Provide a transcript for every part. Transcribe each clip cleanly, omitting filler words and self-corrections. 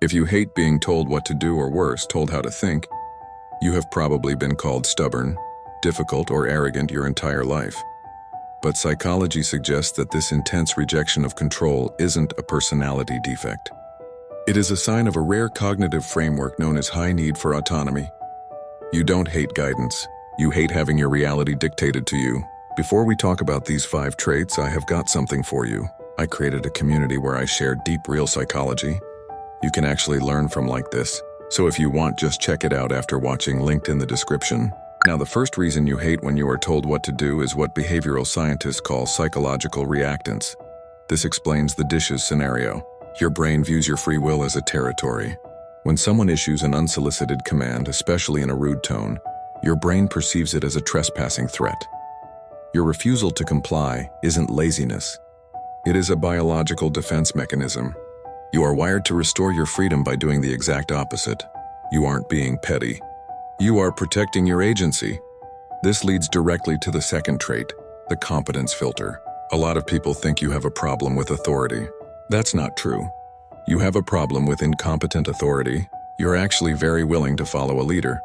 If you hate being told what to do or worse, told how to think, you have probably been called stubborn, difficult, or arrogant your entire life. But psychology suggests that this intense rejection of control isn't a personality defect. It is a sign of a rare cognitive framework known as high need for autonomy. You don't hate guidance. You hate having your reality dictated to you. Before we talk about these 5 traits, I have got something for you. I created a community where I share deep, real psychology. You can actually learn from like this. So if you want, just check it out after watching, linked in the description. Now, the first reason you hate when you are told what to do is what behavioral scientists call psychological reactance. This explains the dishes scenario. Your brain views your free will as a territory. When someone issues an unsolicited command, especially in a rude tone, your brain perceives it as a trespassing threat. Your refusal to comply isn't laziness. It is a biological defense mechanism. You are wired to restore your freedom by doing the exact opposite. You aren't being petty. You are protecting your agency. This leads directly to the second trait, the competence filter. A lot of people think you have a problem with authority. That's not true. You have a problem with incompetent authority. You're actually very willing to follow a leader,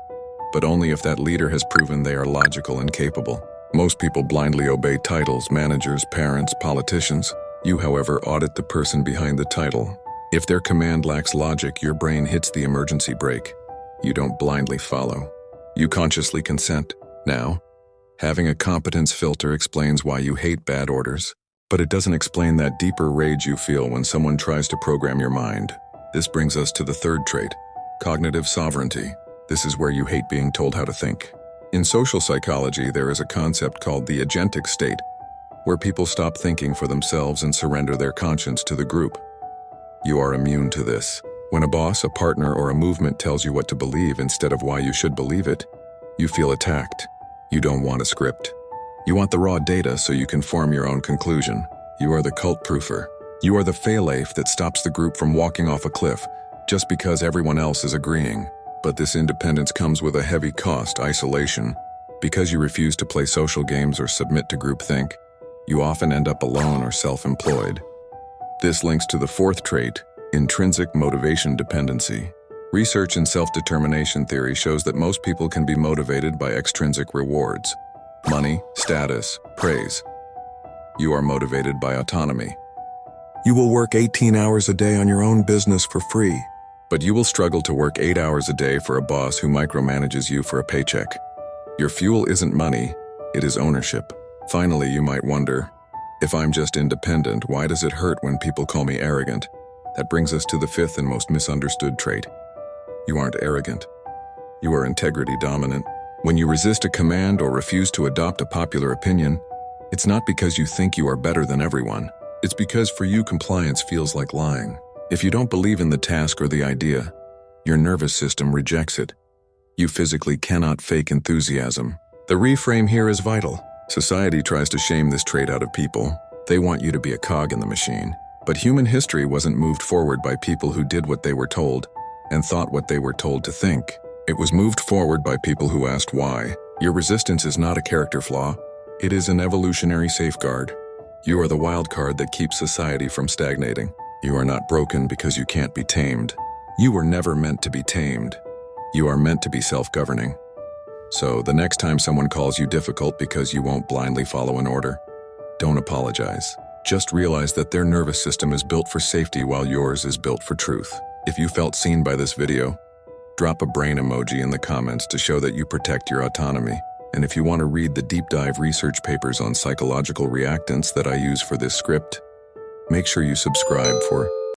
but only if that leader has proven they are logical and capable. Most people blindly obey titles, managers, parents, politicians. You, however, audit the person behind the title. If their command lacks logic, your brain hits the emergency brake. You don't blindly follow. You consciously consent. Now, having a competence filter explains why you hate bad orders, but it doesn't explain that deeper rage you feel when someone tries to program your mind. This brings us to the third trait, cognitive sovereignty. This is where you hate being told how to think. In social psychology, there is a concept called the agentic state, where people stop thinking for themselves and surrender their conscience to the group. You are immune to this. When a boss, a partner, or a movement tells you what to believe instead of why you should believe it, you feel attacked. You don't want a script. You want the raw data so you can form your own conclusion. You are the cult proofer. You are the fail-safe that stops the group from walking off a cliff just because everyone else is agreeing. But this independence comes with a heavy cost, isolation. Because you refuse to play social games or submit to groupthink, you often end up alone or self-employed. This links to the fourth trait, intrinsic motivation dependency. Research in self-determination theory shows that most people can be motivated by extrinsic rewards. Money, status, praise. You are motivated by autonomy. You will work 18 hours a day on your own business for free, but you will struggle to work 8 hours a day for a boss who micromanages you for a paycheck. Your fuel isn't money, it is ownership. Finally, you might wonder, if I'm just independent, why does it hurt when people call me arrogant? That brings us to the fifth and most misunderstood trait. You aren't arrogant. You are integrity dominant. When you resist a command or refuse to adopt a popular opinion, it's not because you think you are better than everyone. It's because for you, compliance feels like lying. If you don't believe in the task or the idea, your nervous system rejects it. You physically cannot fake enthusiasm. The reframe here is vital. Society tries to shame this trait out of people. They want you to be a cog in the machine. But human history wasn't moved forward by people who did what they were told and thought what they were told to think. It was moved forward by people who asked why. Your resistance is not a character flaw. It is an evolutionary safeguard. You are the wild card that keeps society from stagnating. You are not broken because you can't be tamed. You were never meant to be tamed. You are meant to be self-governing. So the next time someone calls you difficult because you won't blindly follow an order, don't apologize. Just realize that their nervous system is built for safety while yours is built for truth. If you felt seen by this video, drop a brain emoji in the comments to show that you protect your autonomy. And if you want to read the deep dive research papers on psychological reactance that I use for this script, make sure you subscribe for